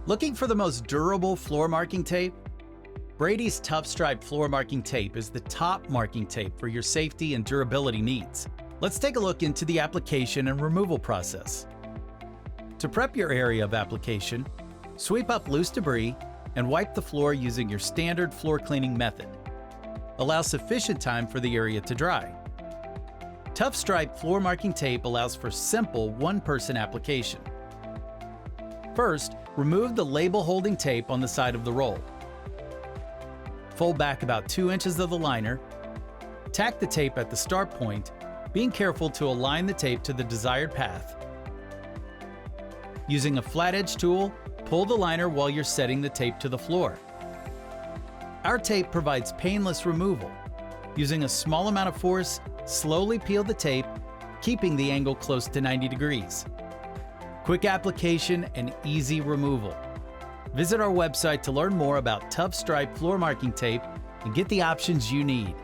Looking for the most durable floor marking tape? Brady's ToughStripe floor marking tape is the top marking tape for your safety and durability needs. Let's take a look into the application and removal process. To prep your area of application, sweep up loose debris and wipe the floor using your standard floor cleaning method. Allow sufficient time for the area to dry. ToughStripe floor marking tape allows for simple one-person application. First, remove the label-holding tape on the side of the roll. Fold back about 2 inches of the liner. Tack the tape at the start point, being careful to align the tape to the desired path. Using a flat edge tool, pull the liner while you're setting the tape to the floor. Our tape provides painless removal. Using a small amount of force, slowly peel the tape, keeping the angle close to 90 degrees. Quick application and easy removal. Visit our website to learn more about ToughStripe floor marking tape and get the options you need.